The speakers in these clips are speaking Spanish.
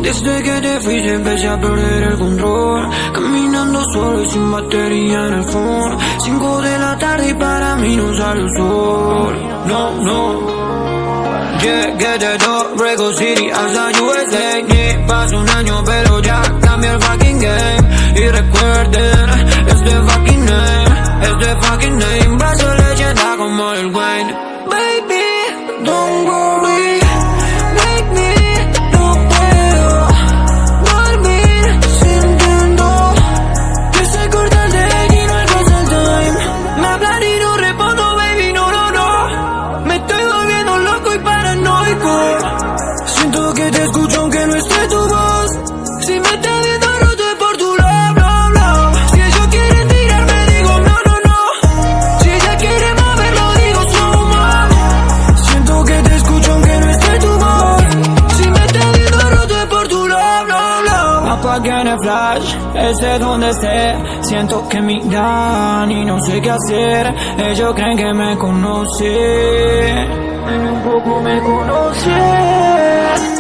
Desde que te fuiste empecé a perder el control, caminando solo y sin batería en el phone. 5 de la tarde y para mí no sale el sol. No. Llegué de Dorrego City hasta USA. Ni pasó un año pero ya cambié el fucking game. Y recuerden, este fucking name va a ser leyenda como el Wayne. Baby, don't worry, wake me, no puedo dormir sintiendo que se corta el day y no alcanza el time. Me hablan y no respondo, baby, no. Me estoy volviendo loco y paranoico. Siento que te escucho aunque no esté tu voz. Si me estás viendo roto es por tu love. Si ellos quieren tirarme digo no. Si ella quiere moverlo digo slow mo. Siento que te escucho aunque no esté tu voz. Si me estás viendo roto es por tu love. Apagué en el flash, esté donde esté. Siento que miran y no sé qué hacer. Ellos creen que me conocen. Un poco me conoce.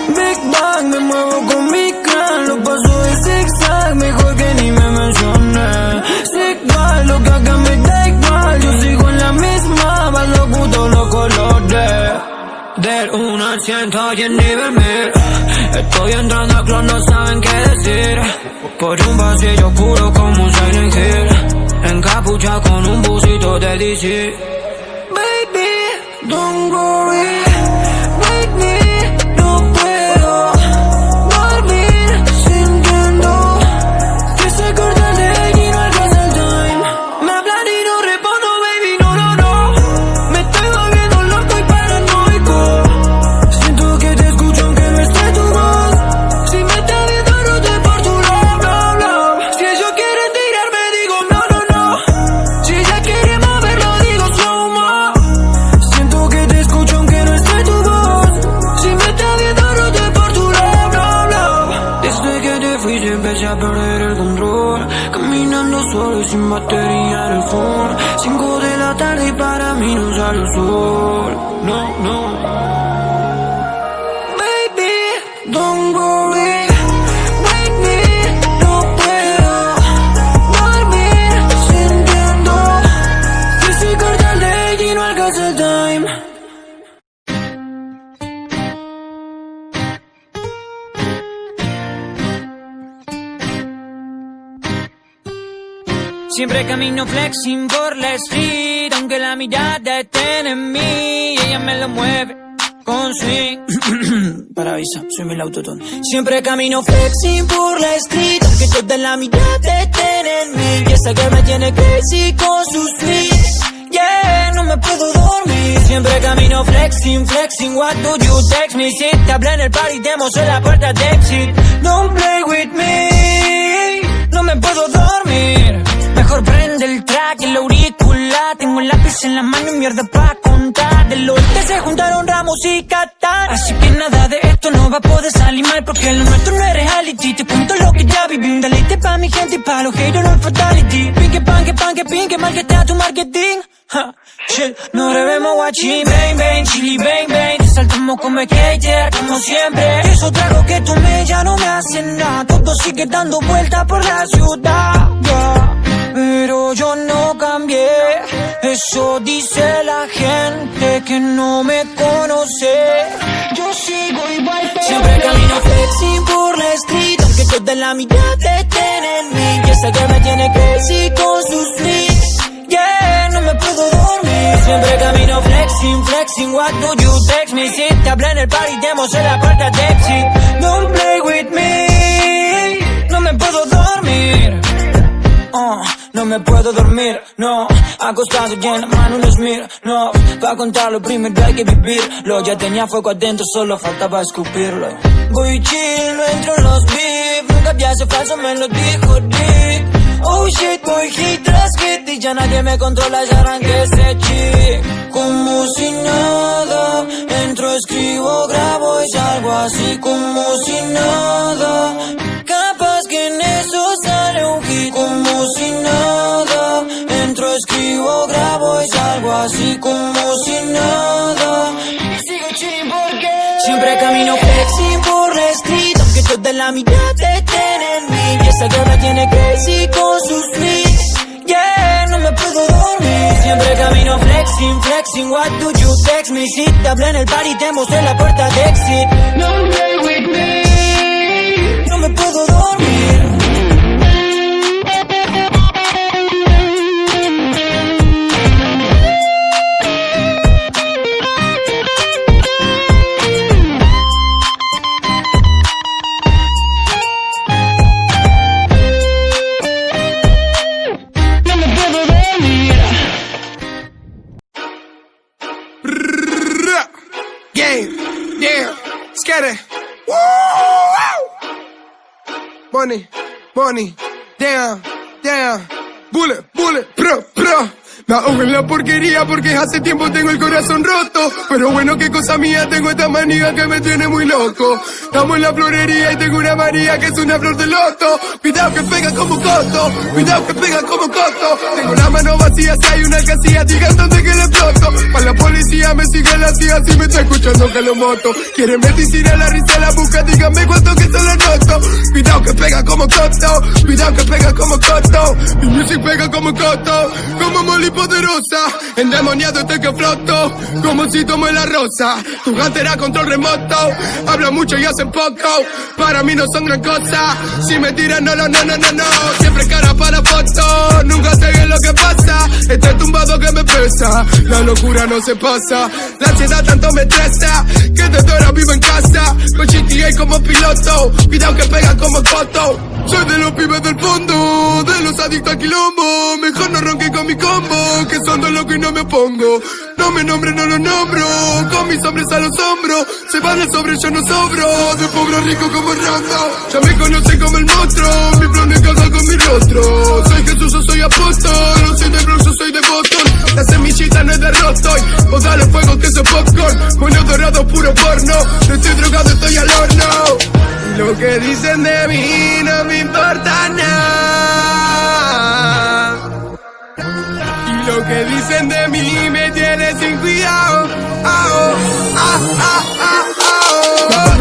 Big Bang, me muevo con mi clan. Lo paso de zigzag, mejor que ni me mencioné. Zigzag, lo que haga me da igual. Yo sigo en la misma, va lo puto los colores. Del 1 al 100 estoy en nivel 1000. Estoy entrando a club, no saben qué decir. Por un pasillo oscuro como un Silent Hill, encapuchado con un busito de DC. Baby, don't worry, wake me, no puedo dormir sintiendo que se corta el day y no alcanza el time. Me hablan y no respondo, baby, no. Me estoy volviendo loco y paranoico. Siento que te escucho aunque no esté tu voz. Si me estás viendo roto es por tu love. Si ellos quieren tirarme digo no. Si ella quiere moverlo digo slow mo. Siento que te escucho aunque no esté tu voz. Si me estás viendo roto es por tu love. Desde que te fuiste empecé a perder el control, caminando solo y sin batería en el phone. 5 de la tarde y para mí no sale el sol. No. Baby, don't worry, wake me, no puedo dormir sintiendo que se corta el day y no alcanza el time. Siempre camino flexing por la street, aunque la mirada esté en mí, y ella me lo mueve con swing. Parabisa, soy el autotune. Siempre camino flexing por la street, aunque toda la mirada estén en mí, y esa que me tiene crazy con sus tweets. Yeah, no me puedo dormir. Siempre camino flexing, what do you text me? Si te hablé en el party, demos en la puerta de exit. Don't play with me, no me puedo dormir. Mejor prende el track y el auricular. Tengo el lápiz en la mano y mierda pa' contar. Del oeste se juntaron Ramos y Catán, así que nada de esto no va a poder salir mal, porque lo nuestro no es reality. Te cuento lo que ya viví, un deleite pa' mi gente y pa' los haters, no es fatality. Pinque pan, que mal que está tu marketing. Shit, no revemos guachín, bang, chili, bang. Te saltamos como skater, como siempre. Eso trago que tomé ya no me hace nada. Todo sigue dando vueltas por la ciudad, yeah. Pero yo no cambié, eso dice la gente que no me conoce. Yo sigo igual, pero siempre camino flexing por la street, aunque toda la mirada estén en mí, y esa que me tiene crazy con sus tweets. Yeah, no me puedo dormir. Siempre camino flexing, what do you text me? Si te hablé en el party, demos en la puerta de exit. Don't play with me, no me puedo dormir. No me puedo dormir, no. Acostado y en la mano un Smith, no. Pa' contarlo primero hay que vivirlo. Ya tenía fuego adentro, solo faltaba escupirlo. Voy chill, no entro en los beef. Nunca te hace falso, me lo dijo Dick. Oh shit, voy hit tras hit y ya nadie me controla, ya arranqué ese chip. Como si nada, entro, escribo, grabo y salgo así como si nada. Capaz que en eso sale un hit. Como si nada, entro, escribo, grabo y salgo así como si nada. Y sigo chilling porque siempre camino flexing por la street, aunque toda la mitad te tiene en mí. Y esa girl me tiene crazy con sus tweets. Yeah, no me puedo dormir. Siempre camino flexing, flexing. What do you text me? Si te hablé en el party, te mostré la puerta de exit. No play with me. No me puedo dormir. Get it. Woo! Money, money, damn, damn. Bullet, bullet, pro, pro. Me ahogo en la porquería porque hace tiempo tengo el corazón roto. Pero bueno, qué cosa mía, tengo esta manía que me tiene muy loco. Estamos en la florería y tengo una María que es una flor de loto. Cuidado que pega como coto, cuidado que pega como coto. Tengo la mano vacía, si hay una casilla, digan dónde que le exploto. Para la policía me sigue la tía, si me está escuchando que lo moto. Quieren medicina, la risa la busca, díganme cuánto que se lo noto. Cuidado que pega como coto, cuidado que pega como coto. Mi music pega como coto, como Molly poderosa. Endemoniado estoy que floto, como si tomo la rosa. Tu gatera control remoto, habla mucho y hacen poco. Para mí no son gran cosa, si me tiran no, no, no, no, no. Siempre cara para foto, nunca sé bien lo que pasa. Estoy tumbado que me pesa, la locura no se pasa. La ansiedad tanto me estresa, que desde ahora vivo en casa. Con GTA como piloto, cuidado que pega como coto. Soy de los pibes del fondo, de los adictos al quilombo. Mejor no ronque con mi combo, que son dos locos y no me opongo. No me nombre, no lo nombro, con mis hombres a los hombros. Se van el sobre, yo no sobro, de pobre rico como Rondo. Ya me conocen como el monstruo, mi flow no encaja con mi rostro. Soy Jesús, yo soy apóstol, no soy de Bronx, yo soy de Boston. La semillita no es de Rostoy, vos dale fuego que soy popcorn. Mono dorado, puro porno, no estoy drogado, estoy al horno. Lo que dicen de mí no me importa nada. Y lo que dicen de mí me tiene sin cuidado.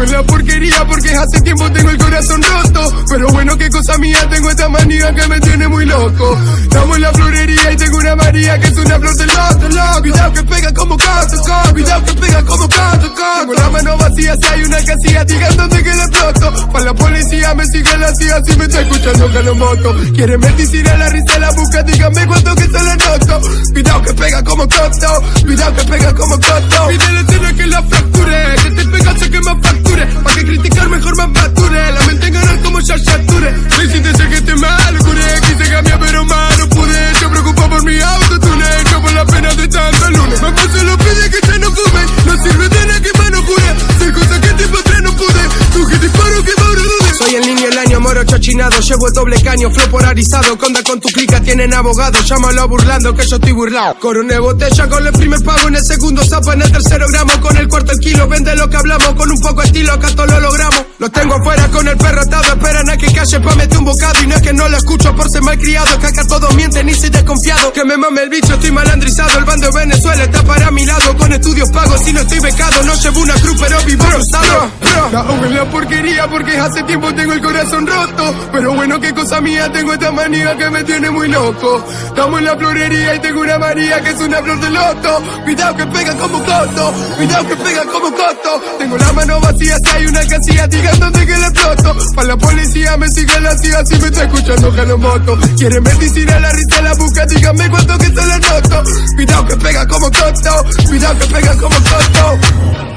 En la porquería porque hace tiempo tengo el corazón roto. Pero bueno, qué cosa mía, tengo esta manía que me tiene muy loco. Estamos en la florería y tengo una María que es una flor de loto, loco. Cuidado que pega como coto, cuidado que pega como coto. Tengo la mano vacía, si hay una casilla, digan dónde que le exploto. Para la policía me sigue la tía, si me está escuchando que lo moto. Quieren medicina, la risa la busca, díganme cuánto que se lo noto. Cuidado que pega como coto, cuidado que pega como coto. Pídele tiene que la fracture, que te pega sé que me fracture. Pa' que criticar mejor me mature, la mente en ganar como Shashature. Me hiciste sé que te mal, curé, quise cambiar pero mal no pude. Yo preocupo por mi autotune, yo por la pena de tanto lunes. Mamá se lo pide que ya no fume, no sirve de nada que más no cure. Sé cosas que tiempo atrás no pude, tú que disparo que ahora dude. Soy el niño el año, moro chochinado, llevo el doble caño, flow polarizado. Conda con tu clica, tienen abogado, llámalo burlando que yo estoy burlado. Coroné botella con el primer pago, en el segundo zapa, en el tercero gramo. Con el cuarto el kilo, vende lo que hablamos, con un poco de estilo, acá todo lo logramos. Los tengo afuera con el perro atado, esperan a que calle pa' meter un bocado. Y no es que no lo escucho por ser malcriado, que acá todos mienten y soy desconfiado. Que me mame el bicho, estoy malandrizado, el bando de Venezuela está para mi lado. Con estudios pagos y no estoy becado, no llevo una cruz pero vivo rosado. Me ahogo en la porquería porque hace tiempo tengo el corazón roto. Pero bueno, qué cosa mía, tengo esta manía que me tiene muy loco. Estamos en la florería y tengo una María que es una flor de loto. Cuidado que pega como coto, cuidado que pega como coto. Tengo la mano vacía, si hay una casilla, digan dónde que le exploto. Para la policía me sigue la tía, si me está escuchando que lo moto. Quieren medicina, la risa la busca, díganme cuánto que se lo noto. Cuidado que pega como coto, cuidado que pega como coto.